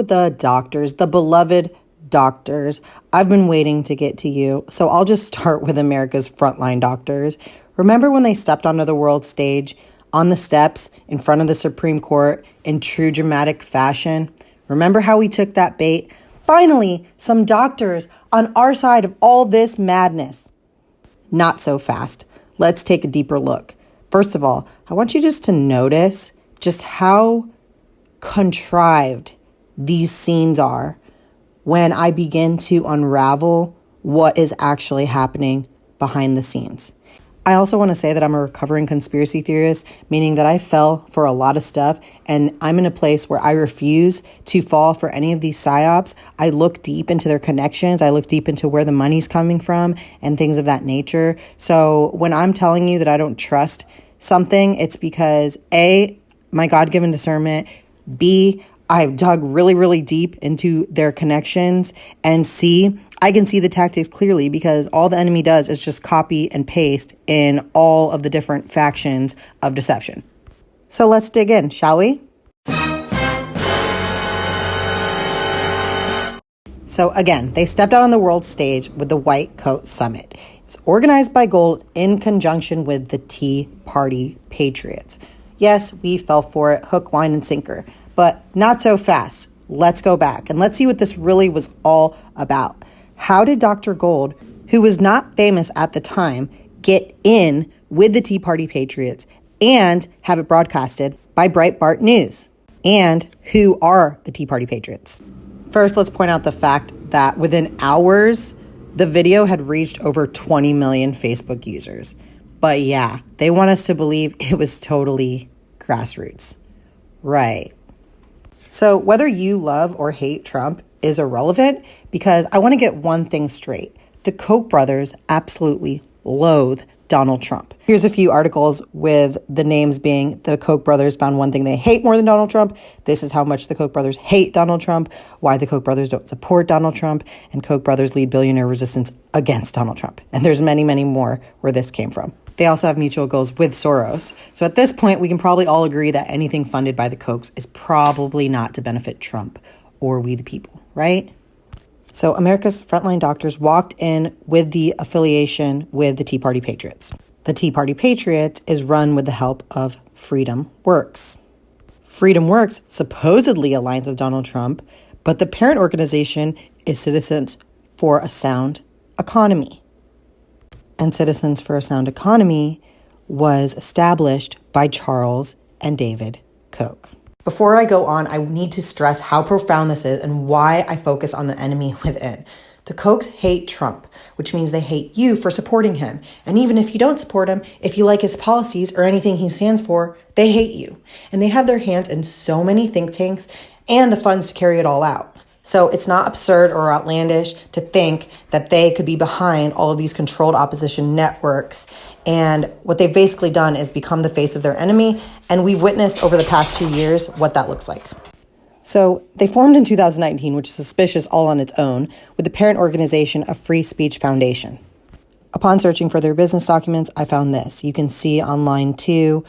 the doctors, the beloved doctors. I've been waiting to get to you, so I'll just start with America's frontline doctors. Remember when they stepped onto the world stage on the steps in front of the Supreme Court in true dramatic fashion? Remember how we took that bait? Finally, some doctors on our side of all this madness. Not so fast. Let's take a deeper look. First of all, I want you just to notice just how contrived these scenes are when I begin to unravel what is actually happening behind the scenes. I also want to say that I'm a recovering conspiracy theorist, meaning that I fell for a lot of stuff, and I'm in a place where I refuse to fall for any of these psyops. I look deep into their connections. I look deep into where the money's coming from and things of that nature. So when I'm telling you that I don't trust something, it's because A, my God-given discernment, B, I've dug really, really deep into their connections, and C, I can see the tactics clearly because all the enemy does is just copy and paste in all of the different factions of deception. So let's dig in, shall we? So again, they stepped out on the world stage with the White Coat Summit. It's organized by Gold in conjunction with the Tea Party Patriots. Yes, we fell for it, hook, line, and sinker, but not so fast. Let's go back and let's see what this really was all about. How did Dr. Gold, who was not famous at the time, get in with the Tea Party Patriots and have it broadcasted by Breitbart News? And who are the Tea Party Patriots? First, let's point out the fact that within hours, the video had reached over 20 million Facebook users. But yeah, they want us to believe it was totally grassroots. Right. So whether you love or hate Trump is irrelevant because I want to get one thing straight. The Koch brothers absolutely loathe Donald Trump. Here's a few articles with the names being the Koch brothers found one thing they hate more than Donald Trump. This is how much the Koch brothers hate Donald Trump, why the Koch brothers don't support Donald Trump, and Koch brothers lead billionaire resistance against Donald Trump. And there's many, many more where this came from. They also have mutual goals with Soros. So at this point, we can probably all agree that anything funded by the Kochs is probably not to benefit Trump or we the people, right? So America's frontline doctors walked in with the affiliation with the Tea Party Patriots. The Tea Party Patriots is run with the help of Freedom Works. Freedom Works supposedly aligns with Donald Trump, but the parent organization is Citizens for a Sound Economy. And Citizens for a Sound Economy was established by Charles and David Koch. Before I go on, I need to stress how profound this is and why I focus on the enemy within. The Kochs hate Trump, which means they hate you for supporting him. And even if you don't support him, if you like his policies or anything he stands for, they hate you. And they have their hands in so many think tanks and the funds to carry it all out. So it's not absurd or outlandish to think that they could be behind all of these controlled opposition networks. And what they've basically done is become the face of their enemy. And we've witnessed over the past 2 years what that looks like. So they formed in 2019, which is suspicious all on its own, with the parent organization of Free Speech Foundation. Upon searching for their business documents, I found this. You can see online too,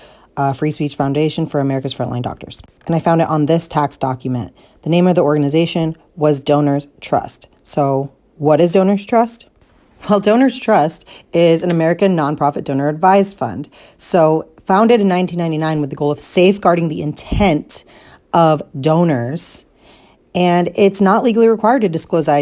Free Speech Foundation for America's Frontline Doctors. And I found it on this tax document. The name of the organization was Donors Trust. So what is Donors Trust? Well, Donors Trust is an American nonprofit donor advised fund. So founded in 1999 with the goal of safeguarding the intent of donors. And it's not legally required to disclose the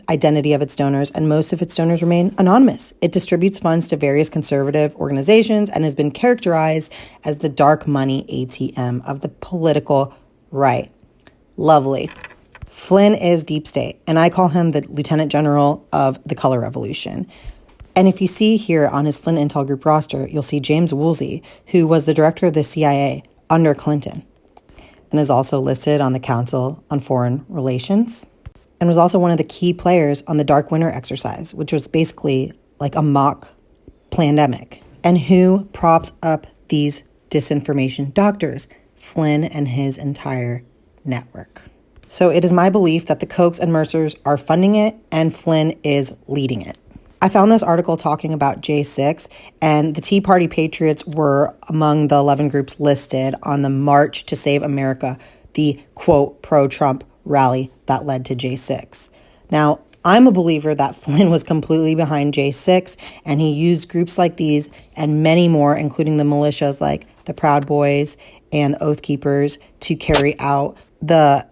identity of its donors, and most of its donors remain anonymous. It distributes funds to various conservative organizations and has been characterized as the dark money ATM of the political right. Lovely. Flynn is deep state, and I call him the Lieutenant General of the Color Revolution. And if you see here on his Flynn Intel Group roster, you'll see James Woolsey, who was the director of the CIA under Clinton, and is also listed on the Council on Foreign Relations, and was also one of the key players on the Dark Winter exercise, which was basically like a mock pandemic. And who props up these disinformation doctors? Flynn and his entire network. So it is my belief that the Kochs and Mercers are funding it and Flynn is leading it. I found this article talking about J6, and the Tea Party Patriots were among the 11 groups listed on the March to Save America, the quote pro-Trump rally that led to J6. Now, I'm a believer that Flynn was completely behind J6, and he used groups like these and many more, including the militias like the Proud Boys and the Oath Keepers, to carry out the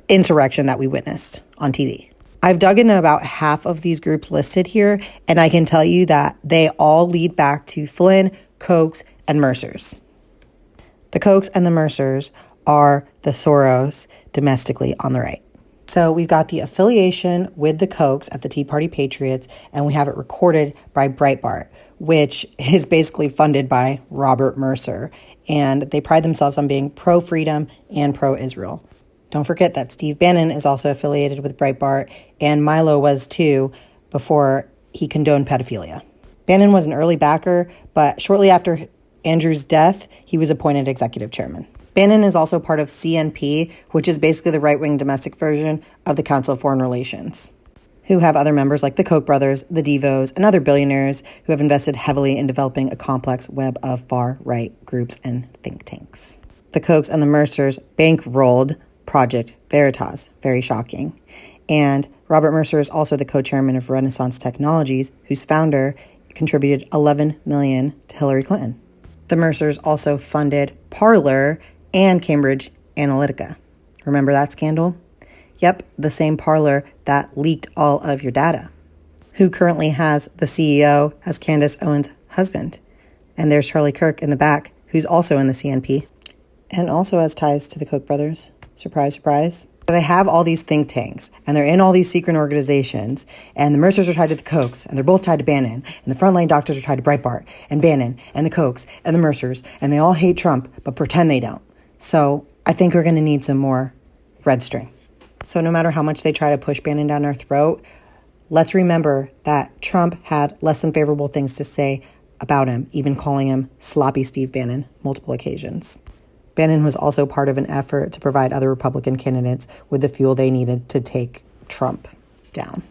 insurrection that we witnessed on TV. I've dug into about half of these groups listed here, and I can tell you that they all lead back to Flynn, Kochs, and Mercers. The Kochs and the Mercers are the Soros domestically on the right. So we've got the affiliation with the Kochs at the Tea Party Patriots, and we have it recorded by Breitbart, which is basically funded by Robert Mercer. And they pride themselves on being pro-freedom and pro-Israel. Don't forget that Steve Bannon is also affiliated with Breitbart, and Milo was too before he condoned pedophilia. Bannon was an early backer, but shortly after Andrew's death, he was appointed executive chairman. Bannon is also part of CNP, which is basically the right-wing domestic version of the Council of Foreign Relations, who have other members like the Koch brothers, the Devos, and other billionaires who have invested heavily in developing a complex web of far-right groups and think tanks. The Kochs and the Mercers bankrolled Project Veritas, very shocking. And Robert Mercer is also the co-chairman of Renaissance Technologies, whose founder contributed $11 million to Hillary Clinton. The Mercers also funded Parler and Cambridge Analytica. Remember that scandal? Yep, the same Parler that leaked all of your data. Who currently has the CEO as Candace Owens' husband. And there's Charlie Kirk in the back, who's also in the CNP, and also has ties to the Koch brothers. Surprise, surprise. They have all these think tanks, and they're in all these secret organizations, and the Mercers are tied to the Kochs, and they're both tied to Bannon, and the frontline doctors are tied to Breitbart, and Bannon, and the Kochs, and the Mercers, and they all hate Trump, but pretend they don't. So I think we're going to need some more red string. So no matter how much they try to push Bannon down our throat, let's remember that Trump had less than favorable things to say about him, even calling him sloppy Steve Bannon multiple occasions. Bannon was also part of an effort to provide other Republican candidates with the fuel they needed to take Trump down.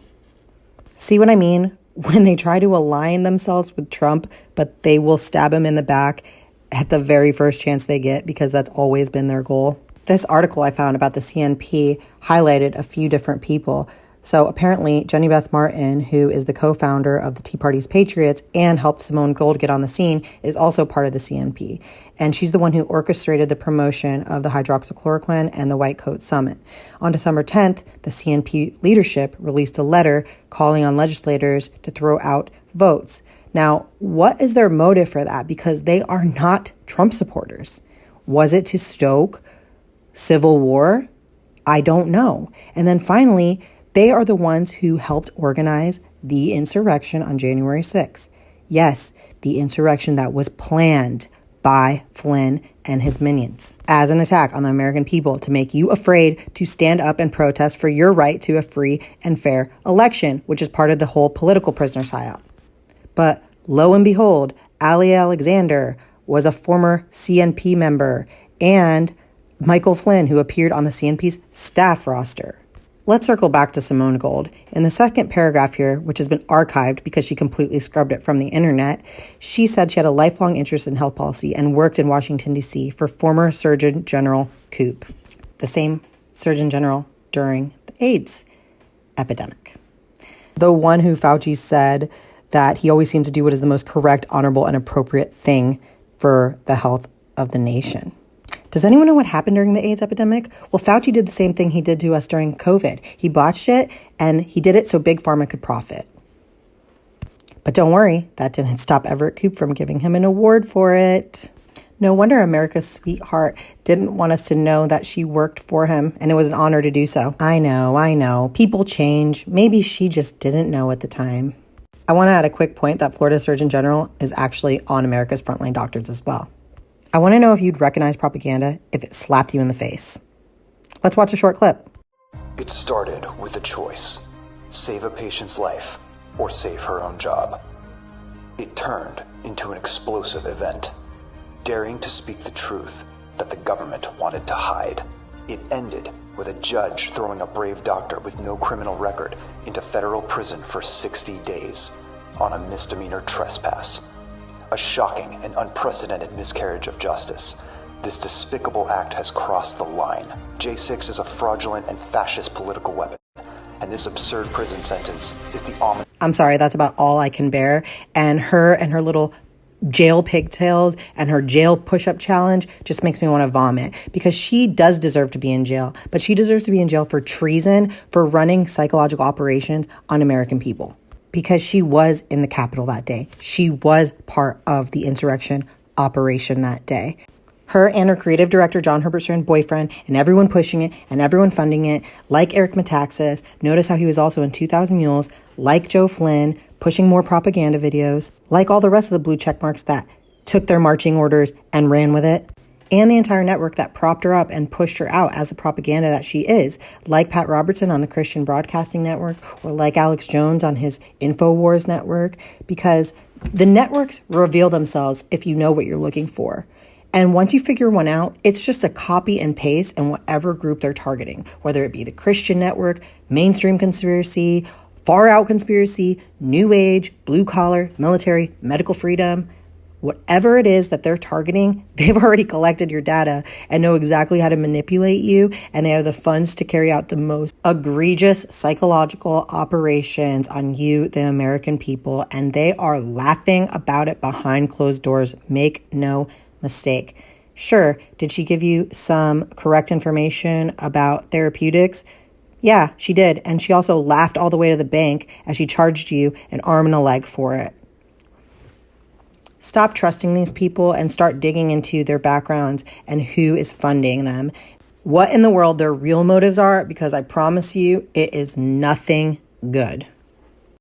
See what I mean? When they try to align themselves with Trump, but they will stab him in the back at the very first chance they get, because that's always been their goal. This article I found about the CNP highlighted a few different people. So apparently Jenny Beth Martin, who is the co-founder of the Tea Party's Patriots and helped Simone Gold get on the scene, is also part of the CNP. And she's the one who orchestrated the promotion of the hydroxychloroquine and the White Coat Summit. On December 10th, the CNP leadership released a letter calling on legislators to throw out votes. Now, what is their motive for that? Because they are not Trump supporters. Was it to stoke civil war? I don't know. And then finally, they are the ones who helped organize the insurrection on January 6th. Yes, the insurrection that was planned by Flynn and his minions as an attack on the American people to make you afraid to stand up and protest for your right to a free and fair election, which is part of the whole political prisoner psyop. But lo and behold, Ali Alexander was a former CNP member, and Michael Flynn, who appeared on the CNP's staff roster. Let's circle back to Simone Gold. In the second paragraph here, which has been archived because she completely scrubbed it from the internet, she said she had a lifelong interest in health policy and worked in Washington, D.C. for former Surgeon General Koop, the same Surgeon General during the AIDS epidemic. The one who Fauci said that he always seems to do what is the most correct, honorable, and appropriate thing for the health of the nation. Does anyone know what happened during the AIDS epidemic? Well, Fauci did the same thing he did to us during COVID. He botched it, and he did it so Big Pharma could profit. But don't worry, that didn't stop Everett Koop from giving him an award for it. No wonder America's sweetheart didn't want us to know that she worked for him, and it was an honor to do so. I know. People change. Maybe she just didn't know at the time. I want to add a quick point that Florida's Surgeon General is actually on America's frontline doctors as well. I want to know if you'd recognize propaganda if it slapped you in the face. Let's watch a short clip. It started with a choice: save a patient's life or save her own job. It turned into an explosive event, daring to speak the truth that the government wanted to hide. It ended with a judge throwing a brave doctor with no criminal record into federal prison for 60 days on a misdemeanor trespass. A shocking and unprecedented miscarriage of justice This despicable act has crossed the line. J6 is a fraudulent and fascist political weapon, and this absurd prison sentence is the ominous... I'm sorry, that's about all I can bear. And her little jail pigtails and her jail push-up challenge just makes me want to vomit, because she does deserve to be in jail, but she deserves to be in jail for treason, for running psychological operations on American people, because she was in the Capitol that day. She was part of the insurrection operation that day. Her and her creative director, John Herbert Stern's boyfriend, and everyone pushing it and everyone funding it, like Eric Metaxas. Notice how he was also in 2,000 Mules, like Joe Flynn, pushing more propaganda videos, like all the rest of the blue check marks that took their marching orders and ran with it, and the entire network that propped her up and pushed her out as the propaganda that she is, like Pat Robertson on the Christian Broadcasting Network, or like Alex Jones on his InfoWars network, because the networks reveal themselves if you know what you're looking for. And once you figure one out, it's just a copy and paste in whatever group they're targeting, whether it be the Christian network, mainstream conspiracy, far out conspiracy, new age, blue collar, military, medical freedom. Whatever it is that they're targeting, they've already collected your data and know exactly how to manipulate you, and they have the funds to carry out the most egregious psychological operations on you, the American people, and they are laughing about it behind closed doors. Make no mistake. Sure, did she give you some correct information about therapeutics? Yeah, she did, and she also laughed all the way to the bank as she charged you an arm and a leg for it. Stop trusting these people and start digging into their backgrounds and who is funding them, what in the world their real motives are, because I promise you it is nothing good.